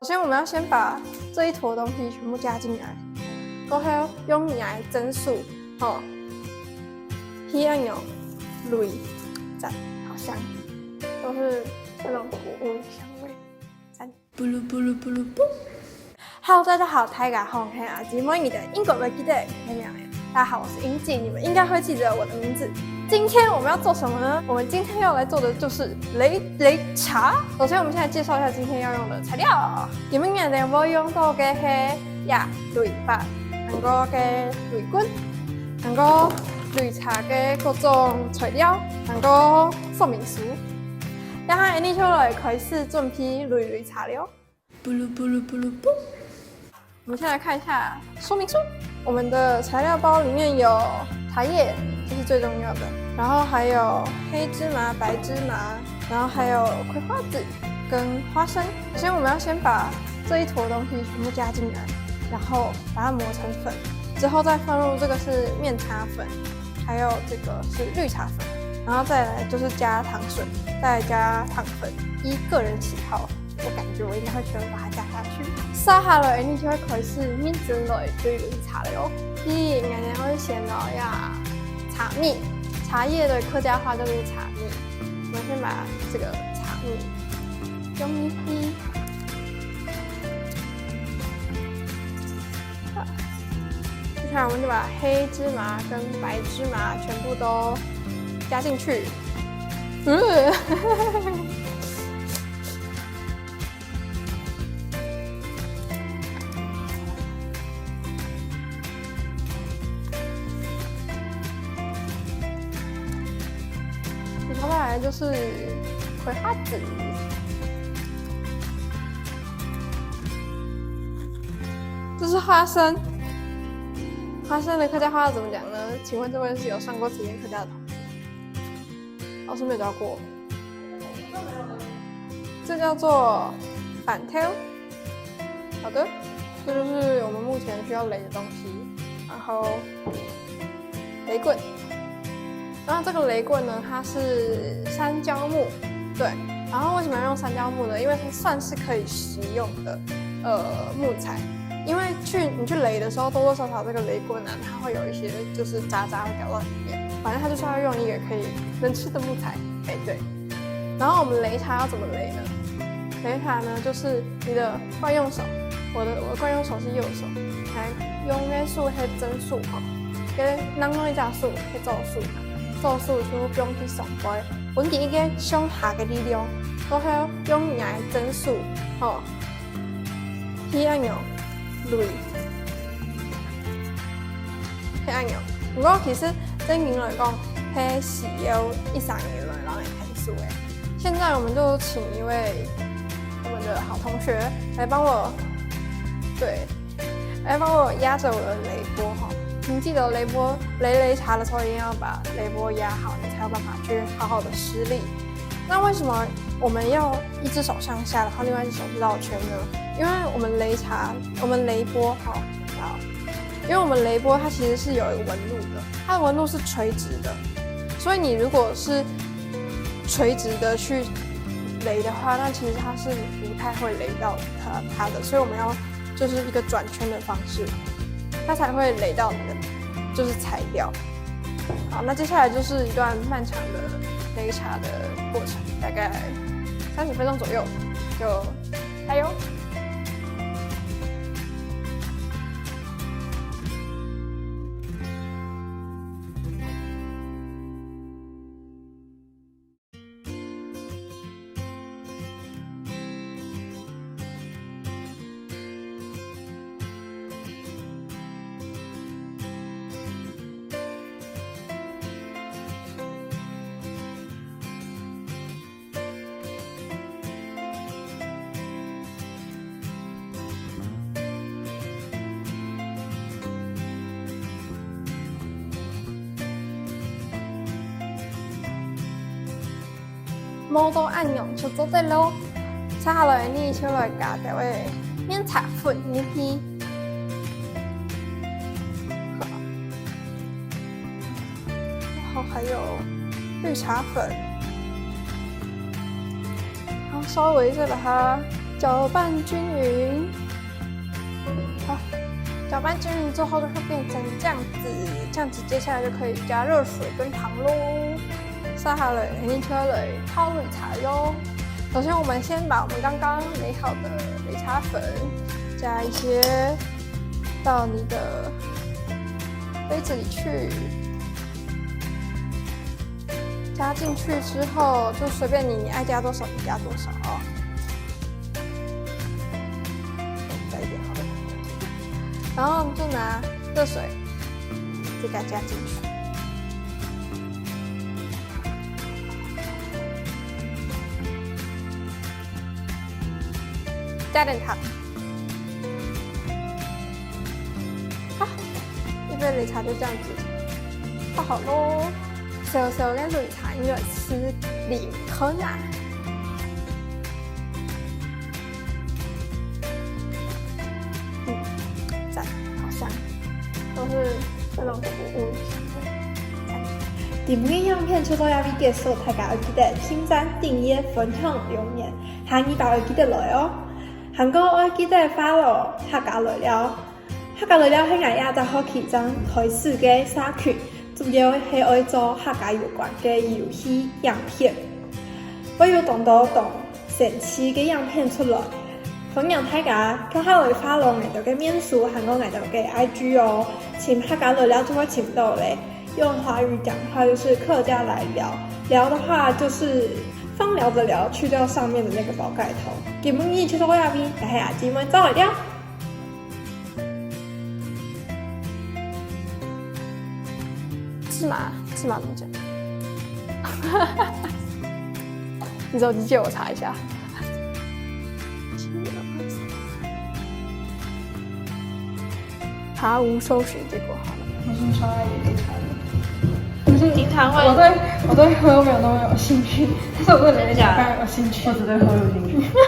首先，我们要先把这一坨东西全部加进来，然后用你来增速，黑暗油、蕊、赞，好香，都是那种谷物香味，赞。布鲁布鲁布鲁布。Hello， 大家好，大家好，我是吉莫尼的英国维基的大家好，我是英静，你们应该会记得我的名字。今天我们要做什么呢？我们今天要来做的就是擂茶。首先，我们现在介绍一下今天要用的材料。今天呢，我用到的是擂白，能够嘅擂棍，能够擂茶嘅各种材料，能够说明书。然后呢，就来开始准备擂茶了。布鲁布鲁布鲁布。我们先来看一下说明书。我们的材料包里面有茶叶，这是最重要的，然后还有黑芝麻、白芝麻，然后还有葵花籽跟花生。首先，我们要先把这一坨东西全部加进来，然后把它磨成粉，之后再放入这个是面茶粉，还有这个是绿茶粉，然后再来就是加糖水，再加糖粉，依个人喜好。我感觉我应该会全部把它加下去。撒下来，你就会开始面蒸来对擂茶了。第一，我们会先要茶蜜，茶叶的客家话叫做茶蜜。我们先把这个茶蜜用一滴，接下来我们就把黑芝麻跟白芝麻全部都加进去。接下来就是葵花籽，这是花生。花生的客家话怎么讲呢？请问这位是有上过体验客家的同学？老师没有教过。这叫做板条。好的，这就是我们目前需要擂的东西。然后擂棍。然后这个擂棍呢，它是山椒木，对。然后为什么要用山椒木呢？因为它算是可以食用的木材。因为你去擂的时候，多多少少这个擂棍啊，它会有一些就是渣渣会掉到里面。反正它就是要用一个可以能吃的木材，对。然后我们擂茶要怎么擂呢？擂茶呢，就是你的惯用手，我的惯用手是右手，来用那数黑针数哈，给啷弄一只数去做数。做数就不用去上背，稳定一个向下的力量，然后用你来增速，黑暗油、蕊、黑暗油。不过其实正经来讲，黑是要一3年来让你添数的。现在我们就请一位我们的好同学来帮我压着我的擂钵哈。你记得擂茶的时候，一定要把擂钵压好，你才有办法去好好的施力。那为什么我们要一只手向下，然后另外一只手是绕圈呢？因为我们擂钵因为我们擂钵它其实是有一个纹路的，它的纹路是垂直的，所以你如果是垂直的去擂的话，那其实它是不太会擂到它的，所以我们要就是一个转圈的方式。它才会擂到你的就是材料。好，那接下来就是一段漫长的擂茶的过程，大概30分钟左右，就加油！毛豆按钮就做对咯。接下来你就来加这位面茶粉入去，然后还有绿茶粉，然后稍微再把它搅搅拌均匀。好，搅拌均匀之后就会变成这样子，这样子接下来就可以加热水跟糖喽。撒下来，拎出来泡擂茶哟。首先，我们先把我们刚刚擂好的擂茶粉加一些到你的杯子里去。加进去之后，就随便你爱加多少你加多少哦。加一点好了。然后就拿热水就给它加进去。加点糖。好，一杯擂茶就这样子泡好喽。小小的擂茶因为吃里可奶。赞，好香，都是那种谷物香味。今日影片出到这边结束，大家要记得点赞、订阅、分享、留言，下2包要记得来哦。韓國我記得 follow 客家來了，客家來了喺藝亞就好期間開始嘅社群，主要係愛做客家有關嘅遊戲影片。我要動神奇嘅影片出來，歡迎大家佢下來 follow 藝度嘅面書，韓國藝度嘅 IG 哦。請客家來了就會請到咧，用華語講話就是客家來聊，聊的話就是放療的療，去掉上面的那個寶蓋頭。今日出到這邊，大家姊妹再來了。芝麻怎麼講？你手機借我查一下。查無搜尋結果好了。我是刷也可以查的。經常會我對喝沒有那麼有興趣，但是我對擂茶非常有興趣。我只對喝有興趣。